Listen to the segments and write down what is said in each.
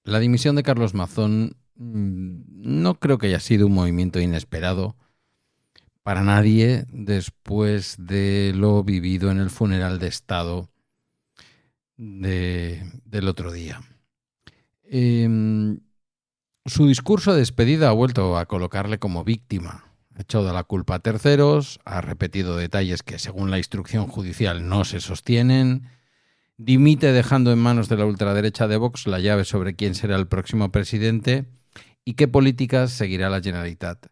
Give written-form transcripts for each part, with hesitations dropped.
La dimisión de Carlos Mazón no creo que haya sido un movimiento inesperado para nadie después de lo vivido en el funeral de Estado del otro día. Su discurso de despedida ha vuelto a colocarle como víctima. Ha echado la culpa a terceros, ha repetido detalles que según la instrucción judicial no se sostienen, dimite dejando en manos de la ultraderecha de Vox la llave sobre quién será el próximo presidente y qué políticas seguirá la Generalitat.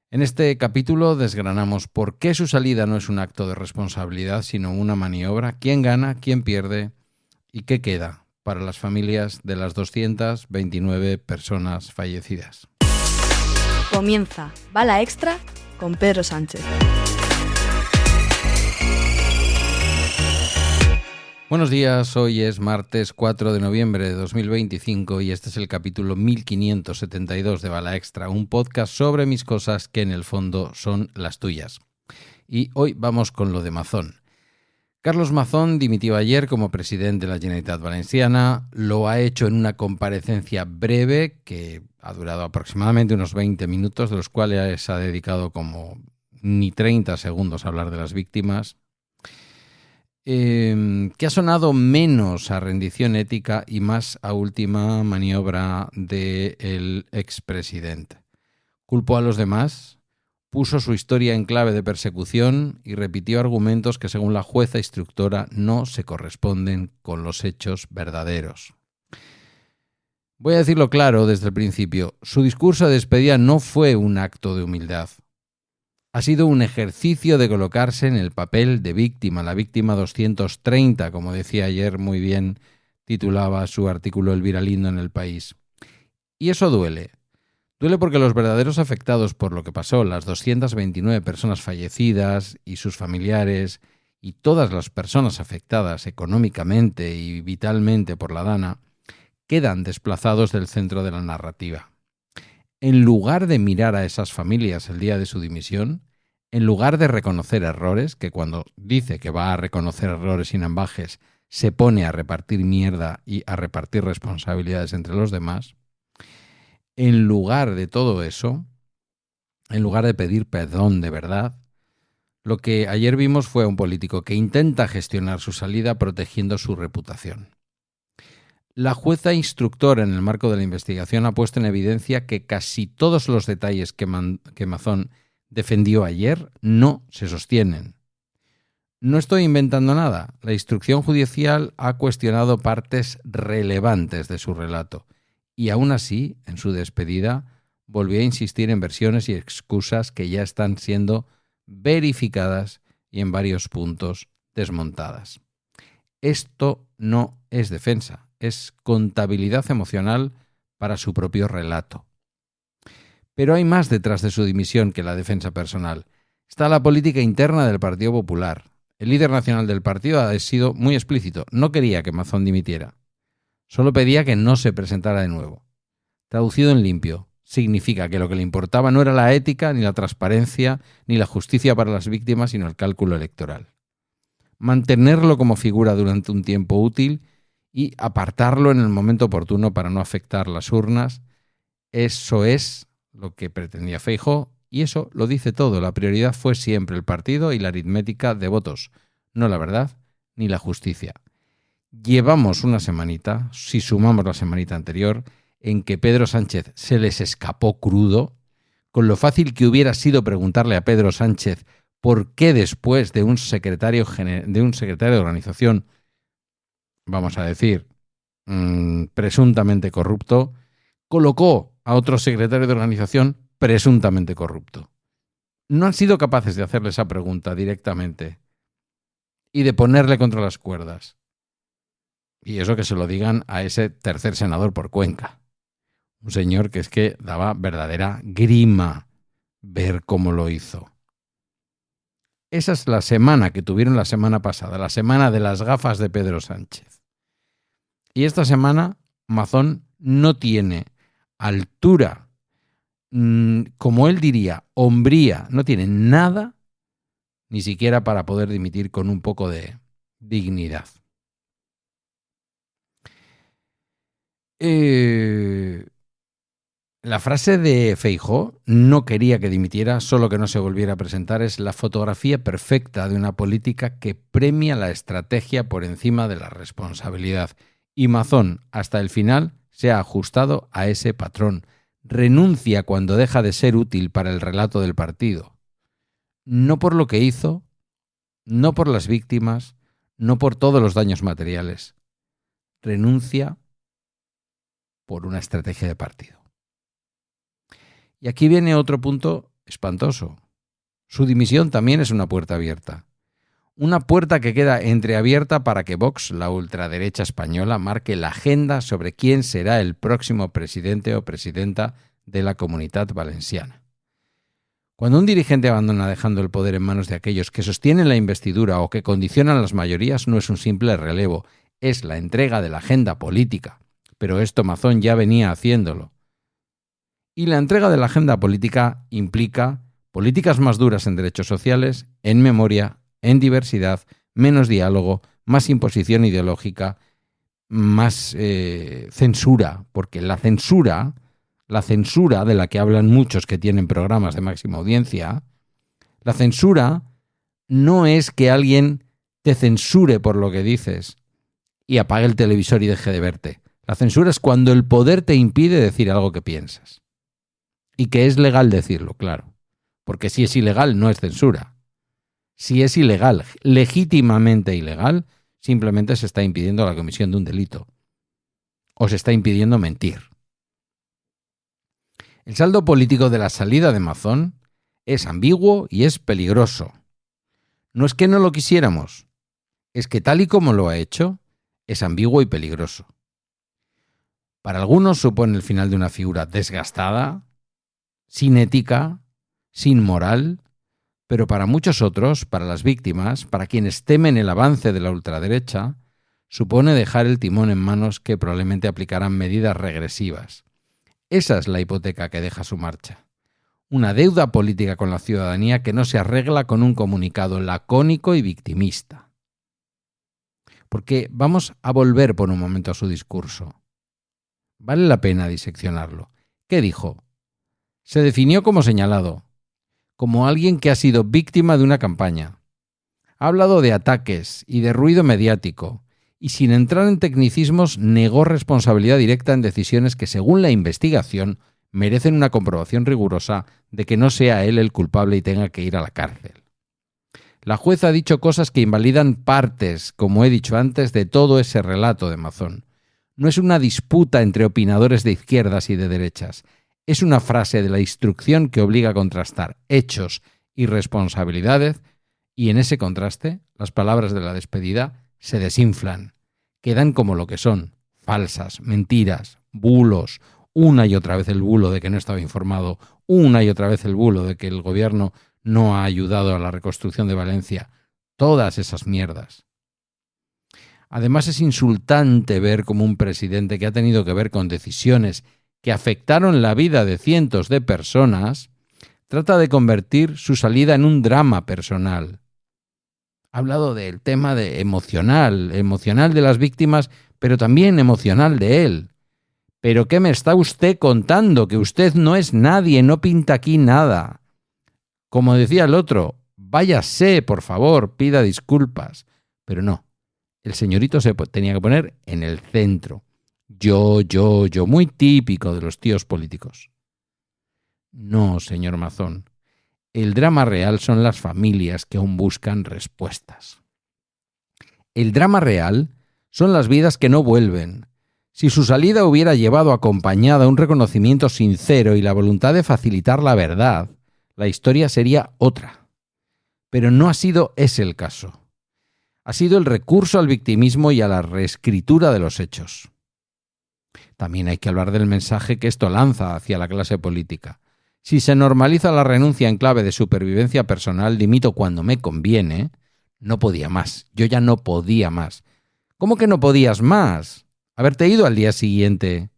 En este capítulo desgranamos por qué su salida no es un acto de responsabilidad, sino una maniobra, quién gana, quién pierde y qué queda para las familias de las 229 personas fallecidas. Comienza Bala Extra con Pedro Sánchez. Buenos días, hoy es martes 4 de noviembre de 2025 y este es el capítulo 1572 de Bala Extra, un podcast sobre mis cosas que en el fondo son las tuyas. Y hoy vamos con lo de Mazón. Carlos Mazón dimitió ayer como presidente de la Generalitat Valenciana, lo ha hecho en una comparecencia breve que ha durado aproximadamente unos 20 minutos, de los cuales ha dedicado como ni 30 segundos a hablar de las víctimas, que ha sonado menos a rendición ética y más a última maniobra del expresidente. Culpó a los demás, puso su historia en clave de persecución y repitió argumentos que, según la jueza instructora, no se corresponden con los hechos verdaderos. Voy a decirlo claro desde el principio, su discurso de despedida no fue un acto de humildad. Ha sido un ejercicio de colocarse en el papel de víctima, la víctima 230, como decía ayer muy bien, titulaba su artículo Elvira Lindo en El País. Y eso duele. Duele porque los verdaderos afectados por lo que pasó, las 229 personas fallecidas y sus familiares, y todas las personas afectadas económicamente y vitalmente por la Dana, quedan desplazados del centro de la narrativa. En lugar de mirar a esas familias el día de su dimisión, en lugar de reconocer errores, que cuando dice que va a reconocer errores sin ambajes, se pone a repartir mierda y a repartir responsabilidades entre los demás, en lugar de todo eso, en lugar de pedir perdón de verdad, lo que ayer vimos fue a un político que intenta gestionar su salida protegiendo su reputación. La jueza instructora en el marco de la investigación ha puesto en evidencia que casi todos los detalles que Mazón defendió ayer no se sostienen. No estoy inventando nada. La instrucción judicial ha cuestionado partes relevantes de su relato y aún así, en su despedida, volvió a insistir en versiones y excusas que ya están siendo verificadas y en varios puntos desmontadas. Esto no es defensa, es contabilidad emocional para su propio relato. Pero hay más detrás de su dimisión que la defensa personal. Está la política interna del Partido Popular. El líder nacional del partido ha sido muy explícito. No quería que Mazón dimitiera. Solo pedía que no se presentara de nuevo. Traducido en limpio, significa que lo que le importaba no era la ética, ni la transparencia, ni la justicia para las víctimas, sino el cálculo electoral. Mantenerlo como figura durante un tiempo útil y apartarlo en el momento oportuno para no afectar las urnas, eso es lo que pretendía Feijóo, y eso lo dice todo. La prioridad fue siempre el partido y la aritmética de votos, no la verdad ni la justicia. Llevamos una semanita, si sumamos la semanita anterior, en que Pedro Sánchez se les escapó crudo, con lo fácil que hubiera sido preguntarle a Pedro Sánchez por qué después de un secretario de organización, vamos a decir, presuntamente corrupto, colocó a otro secretario de organización presuntamente corrupto. No han sido capaces de hacerle esa pregunta directamente y de ponerle contra las cuerdas. Y eso que se lo digan a ese tercer senador por Cuenca. Un señor que es que daba verdadera grima ver cómo lo hizo. Esa es la semana que tuvieron la semana pasada, la semana de las gafas de Pedro Sánchez. Y esta semana Mazón no tiene altura, como él diría, hombría, no tiene nada, ni siquiera para poder dimitir con un poco de dignidad. La frase de Feijóo, no quería que dimitiera, solo que no se volviera a presentar, es la fotografía perfecta de una política que premia la estrategia por encima de la responsabilidad. Y Mazón, hasta el final, se ha ajustado a ese patrón. Renuncia cuando deja de ser útil para el relato del partido. No por lo que hizo, no por las víctimas, no por todos los daños materiales. Renuncia por una estrategia de partido. Y aquí viene otro punto espantoso. Su dimisión también es una puerta abierta. Una puerta que queda entreabierta para que Vox, la ultraderecha española, marque la agenda sobre quién será el próximo presidente o presidenta de la Comunitat Valenciana. Cuando un dirigente abandona dejando el poder en manos de aquellos que sostienen la investidura o que condicionan las mayorías, no es un simple relevo, es la entrega de la agenda política. Pero esto Mazón ya venía haciéndolo. Y la entrega de la agenda política implica políticas más duras en derechos sociales, en memoria, en diversidad, menos diálogo, más imposición ideológica, más censura, porque la censura de la que hablan muchos que tienen programas de máxima audiencia, la censura no es que alguien te censure por lo que dices y apague el televisor y deje de verte. La censura es cuando el poder te impide decir algo que piensas. Y que es legal decirlo, claro. Porque si es ilegal, no es censura. Si es ilegal, legítimamente ilegal, simplemente se está impidiendo la comisión de un delito. O se está impidiendo mentir. El saldo político de la salida de Mazón es ambiguo y es peligroso. No es que no lo quisiéramos, es que tal y como lo ha hecho, es ambiguo y peligroso. Para algunos supone el final de una figura desgastada, sin ética, sin moral, pero para muchos otros, para las víctimas, para quienes temen el avance de la ultraderecha, supone dejar el timón en manos que probablemente aplicarán medidas regresivas. Esa es la hipoteca que deja su marcha. Una deuda política con la ciudadanía que no se arregla con un comunicado lacónico y victimista. Porque vamos a volver por un momento a su discurso. Vale la pena diseccionarlo. ¿Qué dijo? Se definió como señalado, como alguien que ha sido víctima de una campaña. Ha hablado de ataques y de ruido mediático, y sin entrar en tecnicismos negó responsabilidad directa en decisiones que, según la investigación, merecen una comprobación rigurosa de que no sea él el culpable y tenga que ir a la cárcel. La jueza ha dicho cosas que invalidan partes, como he dicho antes, de todo ese relato de Mazón. No es una disputa entre opinadores de izquierdas y de derechas. Es una frase de la instrucción que obliga a contrastar hechos y responsabilidades, y en ese contraste, las palabras de la despedida se desinflan, quedan como lo que son, falsas, mentiras, bulos, una y otra vez el bulo de que no estaba informado, una y otra vez el bulo de que el gobierno no ha ayudado a la reconstrucción de Valencia, todas esas mierdas. Además es insultante ver cómo un presidente que ha tenido que ver con decisiones que afectaron la vida de cientos de personas, trata de convertir su salida en un drama personal. Ha hablado del tema emocional de las víctimas, pero también emocional de él. ¿Pero qué me está usted contando? Que usted no es nadie, no pinta aquí nada. Como decía el otro, váyase, por favor, pida disculpas. Pero no, el señorito se tenía que poner en el centro. Yo, muy típico de los tíos políticos. No, señor Mazón. El drama real son las familias que aún buscan respuestas. El drama real son las vidas que no vuelven. Si su salida hubiera llevado acompañada un reconocimiento sincero y la voluntad de facilitar la verdad, la historia sería otra. Pero no ha sido ese el caso. Ha sido el recurso al victimismo y a la reescritura de los hechos. También hay que hablar del mensaje que esto lanza hacia la clase política. Si se normaliza la renuncia en clave de supervivencia personal, dimito cuando me conviene, no podía más. Yo ya no podía más. ¿Cómo que no podías más? Haberte ido al día siguiente.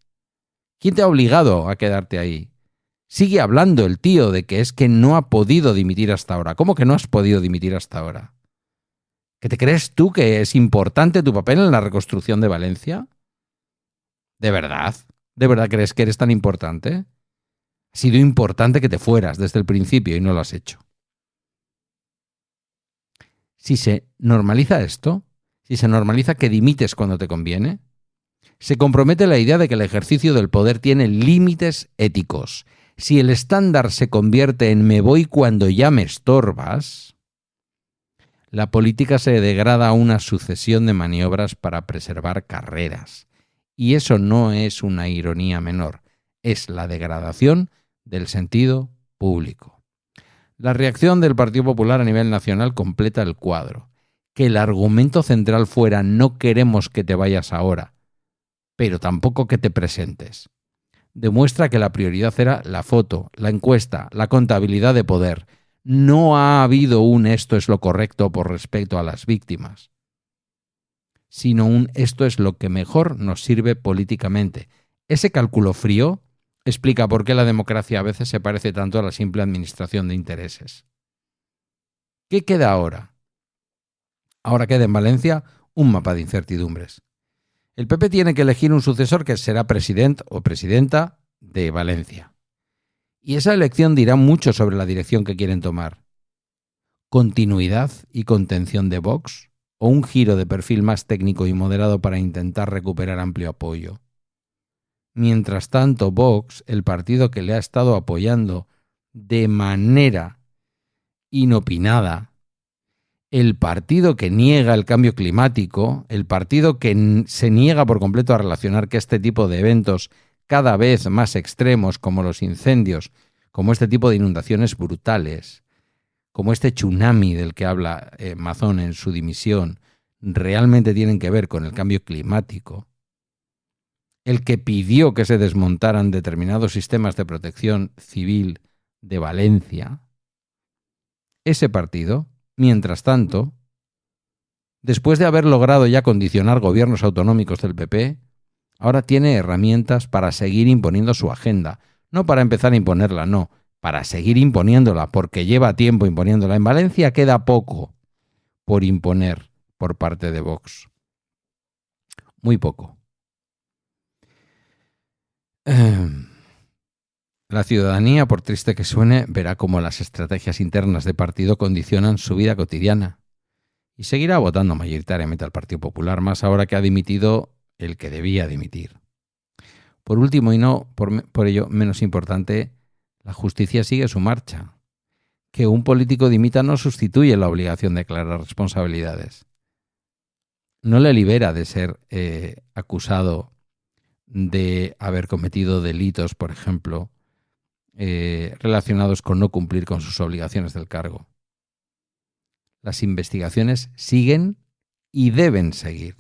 ¿Quién te ha obligado a quedarte ahí? Sigue hablando el tío de que es que no ha podido dimitir hasta ahora. ¿Cómo que no has podido dimitir hasta ahora? ¿Qué te crees tú que es importante tu papel en la reconstrucción de Valencia? ¿De verdad? ¿De verdad crees que eres tan importante? Ha sido importante que te fueras desde el principio y no lo has hecho. Si se normaliza esto, si se normaliza que dimites cuando te conviene, se compromete la idea de que el ejercicio del poder tiene límites éticos. Si el estándar se convierte en me voy cuando ya me estorbas, la política se degrada a una sucesión de maniobras para preservar carreras. Y eso no es una ironía menor, es la degradación del sentido público. La reacción del Partido Popular a nivel nacional completa el cuadro. Que el argumento central fuera no queremos que te vayas ahora, pero tampoco que te presentes. Demuestra que la prioridad era la foto, la encuesta, la contabilidad de poder. No ha habido un esto es lo correcto por respecto a las víctimas, sino un esto es lo que mejor nos sirve políticamente. Ese cálculo frío explica por qué la democracia a veces se parece tanto a la simple administración de intereses. ¿Qué queda ahora? Ahora queda en Valencia un mapa de incertidumbres. El PP tiene que elegir un sucesor que será presidente o presidenta de Valencia. Y esa elección dirá mucho sobre la dirección que quieren tomar. ¿Continuidad y contención de Vox? ¿O un giro de perfil más técnico y moderado para intentar recuperar amplio apoyo? Mientras tanto, Vox, el partido que le ha estado apoyando de manera inopinada, el partido que niega el cambio climático, el partido que se niega por completo a relacionar que este tipo de eventos cada vez más extremos, como los incendios, como este tipo de inundaciones brutales, como este tsunami del que habla Mazón en su dimisión, realmente tienen que ver con el cambio climático, el que pidió que se desmontaran determinados sistemas de protección civil de Valencia, ese partido, mientras tanto, después de haber logrado ya condicionar gobiernos autonómicos del PP, ahora tiene herramientas para seguir imponiendo su agenda. No para empezar a imponerla, no, para seguir imponiéndola, porque lleva tiempo imponiéndola. En Valencia queda poco por imponer por parte de Vox. Muy poco. La ciudadanía, por triste que suene, verá cómo las estrategias internas de partido condicionan su vida cotidiana y seguirá votando mayoritariamente al Partido Popular, más ahora que ha dimitido el que debía dimitir. Por último, y no por ello menos importante, la justicia sigue su marcha. Que un político dimita no sustituye la obligación de declarar responsabilidades. No le libera de ser acusado de haber cometido delitos, por ejemplo, relacionados con no cumplir con sus obligaciones del cargo. Las investigaciones siguen y deben seguir.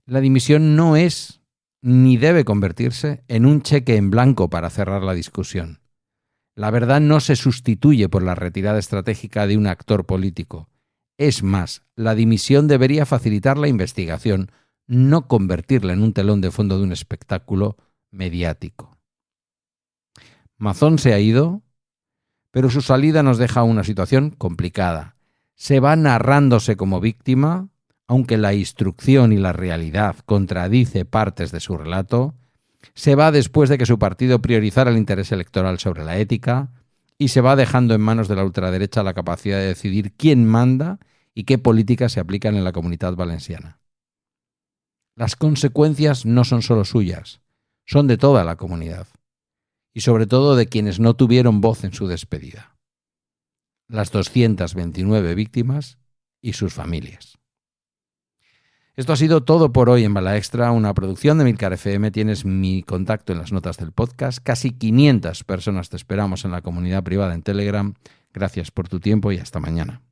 La dimisión no es ni debe convertirse en un cheque en blanco para cerrar la discusión. La verdad no se sustituye por la retirada estratégica de un actor político. Es más, la dimisión debería facilitar la investigación, no convertirla en un telón de fondo de un espectáculo mediático. Mazón se ha ido, pero su salida nos deja una situación complicada. Se va narrándose como víctima, aunque la instrucción y la realidad contradice partes de su relato. Se va después de que su partido priorizara el interés electoral sobre la ética y se va dejando en manos de la ultraderecha la capacidad de decidir quién manda y qué políticas se aplican en la Comunitat Valenciana. Las consecuencias no son solo suyas, son de toda la comunidad y sobre todo de quienes no tuvieron voz en su despedida. Las 229 víctimas y sus familias. Esto ha sido todo por hoy en Bala Extra, una producción de Emilcar FM. Tienes mi contacto en las notas del podcast. Casi 500 personas te esperamos en la comunidad privada en Telegram. Gracias por tu tiempo y hasta mañana.